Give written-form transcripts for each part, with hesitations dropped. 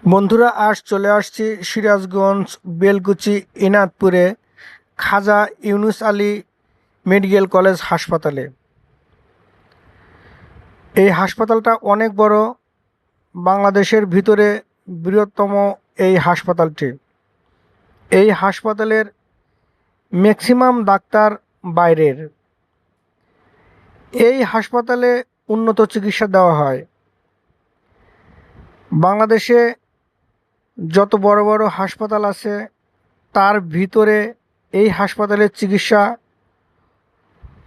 বন্ধুরা, আজ চলে আসছি সিরাজগঞ্জ বেলকুচি ইনাদপুরে খাজা ইউনুস আলী মেডিকেল কলেজ হাসপাতালে। এই হাসপাতালটা অনেক বড়, বাংলাদেশের ভিতরে বৃহত্তম এই হাসপাতালটি। এই হাসপাতালের ম্যাক্সিমাম ডাক্তার বাইরের। এই হাসপাতালে উন্নত চিকিৎসা দেওয়া হয়। বাংলাদেশে যত বড় বড় হাসপাতাল আছে তার ভিতরে এই হাসপাতালের চিকিৎসা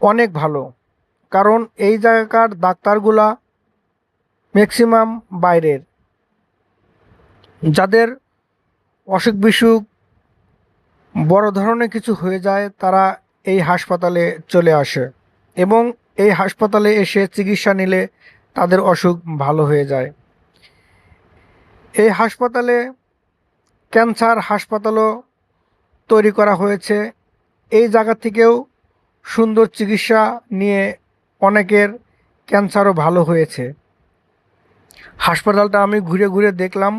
অনেক ভালো, কারণ এই জায়গাকার ডাক্তারগুলা ম্যাক্সিমাম বাইরের। যাদের অসুখ বিসুখ বড় ধরনের কিছু হয়ে যায় তারা এই হাসপাতালে চলে আসে এবং এই হাসপাতালে এসে চিকিৎসা নিলে তাদের অসুখ ভালো হয়ে যায়। এই হাসপাতালে ক্যান্সার হাসপাতালও তৈরি করা হয়েছে। এই জায়গা থেকেও সুন্দর চিকিৎসা নিয়ে অনেকের ক্যান্সারও ভালো হয়েছে। হাসপাতালটা আমি ঘুরে ঘুরে দেখলাম।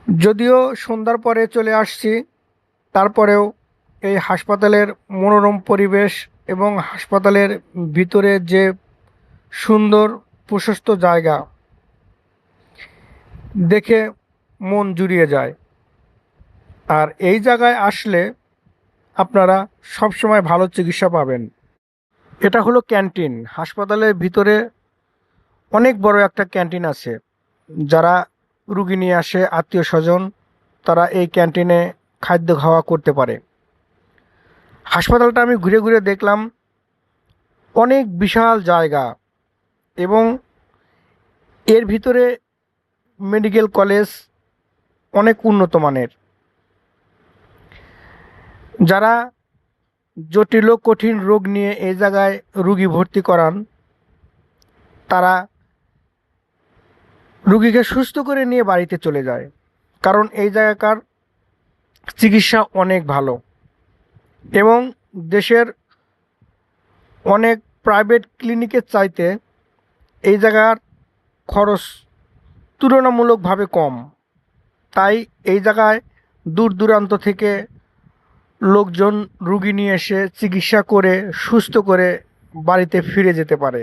যদিও সন্ধ্যার পরে চলে আসছি, তারপরেও এই হাসপাতালের মনোরম পরিবেশ এবং হাসপাতালের ভিতরে যে সুন্দর প্রশস্ত জায়গা দেখে মন জুড়িয়ে যায়। আর এই জায়গায় আসলে আপনারা সবসময় ভালো চিকিৎসা পাবেন। এটা হলো ক্যান্টিন। হাসপাতালের ভিতরে অনেক বড় একটা ক্যান্টিন আছে। যারা রুগী নিয়ে আসে, আত্মীয় স্বজন, তারা এই ক্যান্টিনে খাদ্য খাওয়া করতে পারে। হাসপাতালটা আমি ঘুরে ঘুরে দেখলাম। অনেক বিশাল জায়গা এবং এর ভিতরে মেডিকেল কলেজ অনেক উন্নত মানের। যারা জটিল ও কঠিন রোগ নিয়ে এই জায়গায় রুগী ভর্তি করান, তারা রুগীকে সুস্থ করে নিয়ে বাড়িতে চলে যায়, কারণ এই জায়গাকার চিকিৎসা অনেক ভালো। এবং দেশের অনেক প্রাইভেট ক্লিনিকের চাইতে এই জায়গার খরচ তুলনামূলকভাবে কম। তাই এই জায়গায় দূর দূরান্ত থেকে লোকজন রুগী নিয়ে এসে চিকিৎসা করে সুস্থ করে বাড়িতে ফিরে যেতে পারে।